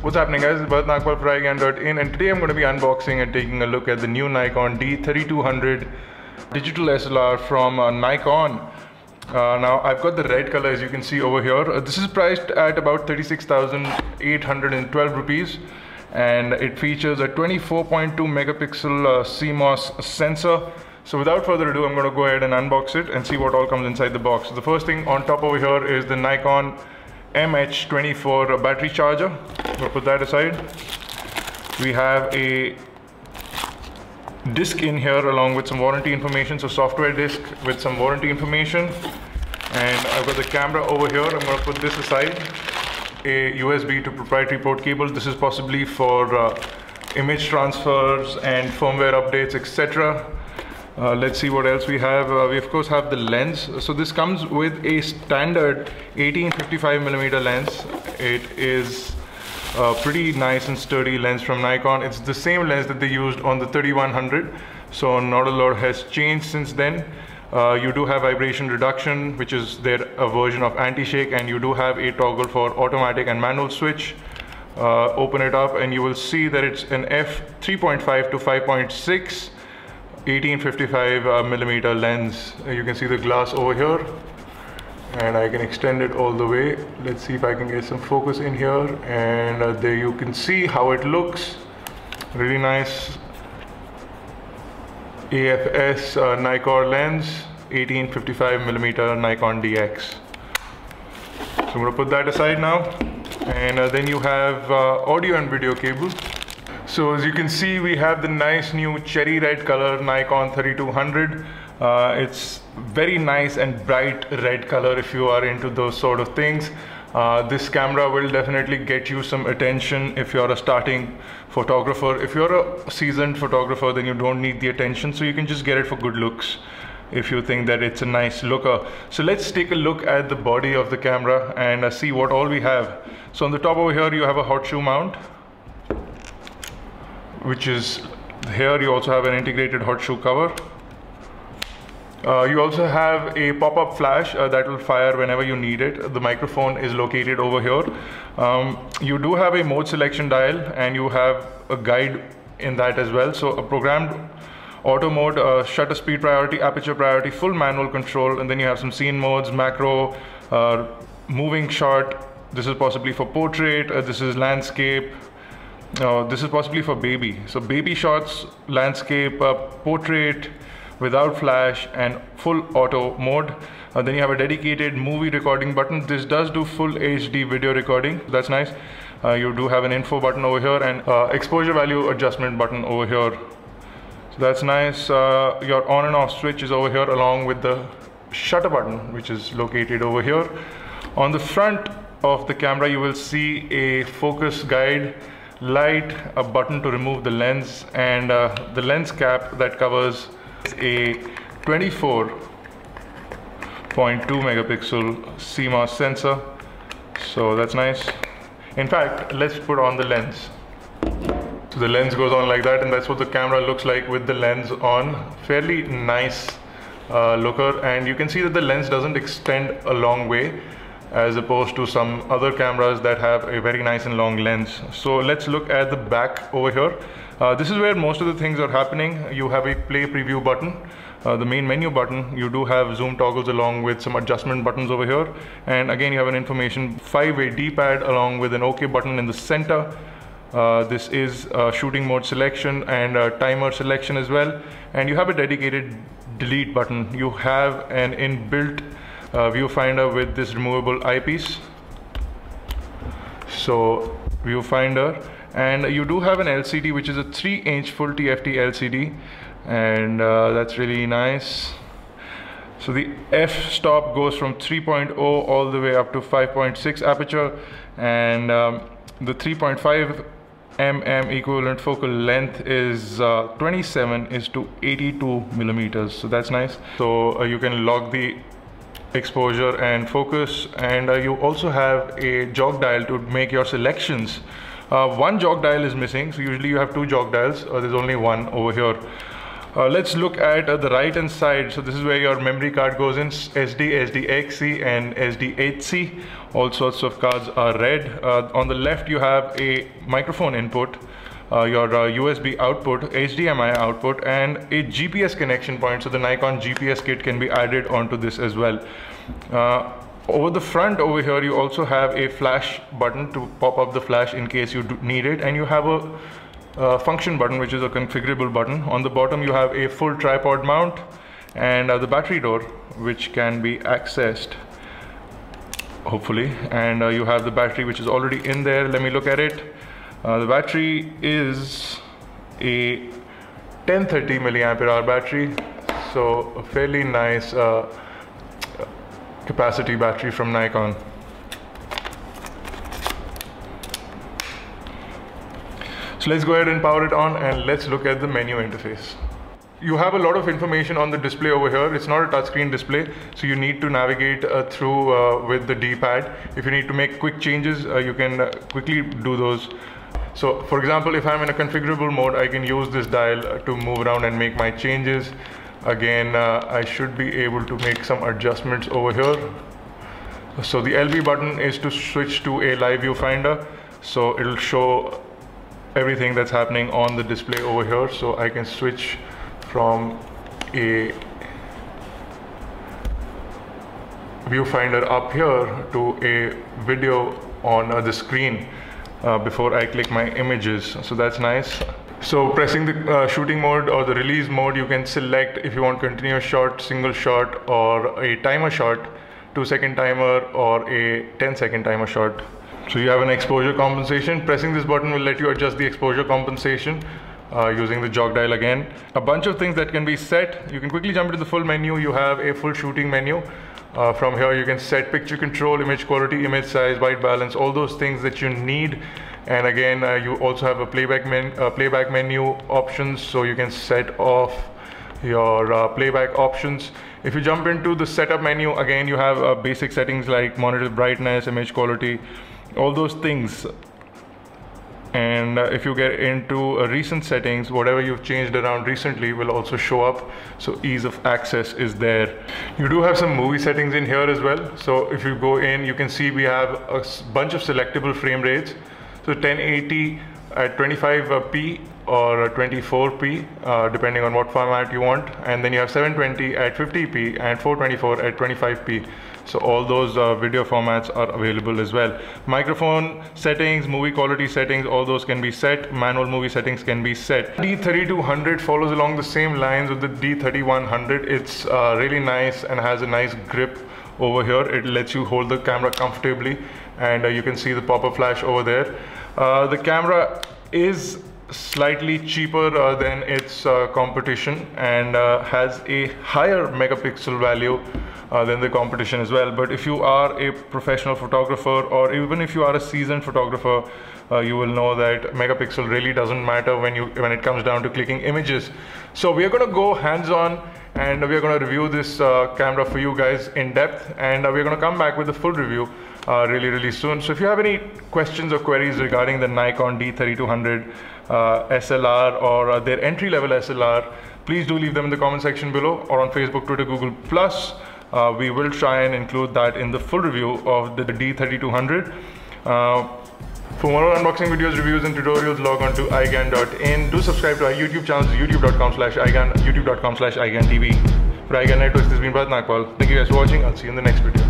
What's happening, guys? It's Bharat Nagpal for iGyan.in, and today I'm going to be unboxing and taking a look at the new Nikon D3200 digital SLR from Nikon. Now I've got the red color, as you can see over here. This is priced at about 36,812 rupees, and it features a 24.2 megapixel CMOS sensor. So without further ado, I'm going to go ahead and unbox it and see what all comes inside the box. So the first thing on top over here is the Nikon MH24 battery charger. We'll put that aside. We have a disc in here along with some warranty information, so software disc with some warranty information. And I've got the camera over here. I'm going to put this aside. A USB to proprietary port cable. This is possibly for image transfers and firmware updates, etc. Let's see what else we have. We of course have the lens. So this comes with a standard 18-55mm lens. It is a pretty nice and sturdy lens from Nikon. It's the same lens that they used on the 3100, so not a lot has changed since then. You do have vibration reduction, which is their version of anti-shake, and you do have a toggle for automatic and manual switch. Open it up and you will see that it's an f3.5 to 5.6 18-55mm lens. You can see the glass over here, and I can extend it all the way. Let's see if I can get some focus in here, and there you can see how it looks. Really nice AFS Nikon lens, 18-55mm Nikon DX. So I'm going to put that aside now, and then you have audio and video cable. So as you can see, we have the nice new cherry red color Nikon 3200. It's very nice and bright red color if you are into those sort of things. This camera will definitely get you some attention if you're a starting photographer. If you're a seasoned photographer, then you don't need the attention, so you can just get it for good looks if you think that it's a nice looker. So let's take a look at the body of the camera and see what all we have. So on the top over here you have a hot shoe mount, which is here. You also have an integrated hot shoe cover. You also have a pop-up flash that will fire whenever you need it. The microphone is located over here. You do have a mode selection dial, and you have a guide in that as well. So a programmed auto mode, shutter speed priority, aperture priority, full manual control, and then you have some scene modes, macro, moving shot. This is possibly for portrait. This is landscape. This is possibly for baby. So baby shots, landscape, portrait, without flash, and full auto mode. Then you have a dedicated movie recording button. This does do full HD video recording. That's nice. You do have an info button over here, and exposure value adjustment button over here. So that's nice. Your on and off switch is over here, along with the shutter button, which is located over here. On the front of the camera you will see a focus guide light, a button to remove the lens, and the lens cap that covers a 24.2 megapixel CMOS sensor. So that's nice. In fact, let's put on the lens. So the lens goes on like that, and that's what the camera looks like with the lens on. Fairly nice looker, and you can see that the lens doesn't extend a long way as opposed to some other cameras that have a very nice and long lens. So let's look at the back over here. This is where most of the things are happening. You have a play preview button, the main menu button. You do have zoom toggles along with some adjustment buttons over here, and again you have an information 5-way D-pad along with an OK button in the center. This is shooting mode selection and timer selection as well, and you have a dedicated delete button. You have an inbuilt viewfinder with this removable eyepiece. So viewfinder, and you do have an LCD, which is a 3-inch full TFT LCD, and that's really nice. So the f-stop goes from 3.0 all the way up to 5.6 aperture, and the 3.5 mm equivalent focal length is 27:82 millimeters. So that's nice. So you can lock the exposure and focus, and you also have a jog dial to make your selections. One jog dial is missing, so usually you have two jog dials. There's only one over here. Let's look at the right hand side. So this is where your memory card goes in, SD, SDXC and SDHC. All sorts of cards are red. On the left you have a microphone input, your USB output, HDMI output, and a GPS connection point. So the Nikon GPS kit can be added onto this as well. Over the front over here you also have a flash button to pop up the flash in case you need it, and you have a function button, which is a configurable button. On the bottom you have a full tripod mount and the battery door, which can be accessed hopefully, and you have the battery which is already in there. Let me look at it. The battery is a 1030 milliampere hour battery, so a fairly nice capacity battery from Nikon. So let's go ahead and power it on and let's look at the menu interface. You have a lot of information on the display over here. It's not a touchscreen display, so you need to navigate through with the D-pad. If you need to make quick changes, you can quickly do those. So for example, if I'm in a configurable mode, I can use this dial to move around and make my changes. Again, I should be able to make some adjustments over here. So the LB button is to switch to a live viewfinder, so it'll show everything that's happening on the display over here. So I can switch from a viewfinder up here to a video on the screen before I click my images. So that's nice. So pressing the shooting mode or the release mode, you can select if you want continuous shot, single shot, or a timer shot, 2-second timer, or a 10-second timer shot. So you have an exposure compensation. Pressing this button will let you adjust the exposure compensation using the jog dial again. A bunch of things that can be set. You can quickly jump into the full menu. You have a full shooting menu. From here you can set picture control, image quality, image size, white balance, all those things that you need. And again, you also have a playback menu options, so you can set off your playback options. If you jump into the setup menu, again you have basic settings like monitor brightness, image quality, all those things. And if you get into recent settings, whatever you've changed around recently will also show up, so ease of access is there. You do have some movie settings in here as well. So if you go in, you can see we have a bunch of selectable frame rates. So 1080 at 25p or 24p, depending on what format you want. And then you have 720 at 50p and 424 at 25p. So all those video formats are available as well. Microphone settings, movie quality settings, all those can be set. Manual movie settings can be set. D3200 follows along the same lines with the D3100. It's really nice and has a nice grip over here. It lets you hold the camera comfortably, and you can see the pop-up flash over there. The camera is slightly cheaper than its competition and has a higher megapixel value than the competition as well. But if you are a professional photographer, or even if you are a seasoned photographer, you will know that megapixel really doesn't matter when it comes down to clicking images. So we are going to go hands-on and we are going to review this camera for you guys in depth, and we're going to come back with a full review really soon. So if you have any questions or queries regarding the Nikon D3200 SLR or their entry-level SLR, please do leave them in the comment section below or on Facebook, Twitter, Google+. We will try and include that in the full review of the D3200. For more unboxing videos, reviews and tutorials, log on to iGyan.in. Do subscribe to our YouTube channel, youtube.com/iGyan, youtube.com/iGyanTV. For iGyan Networks, this has been Bharat Nagpal. Thank you guys for watching. I'll see you in the next video.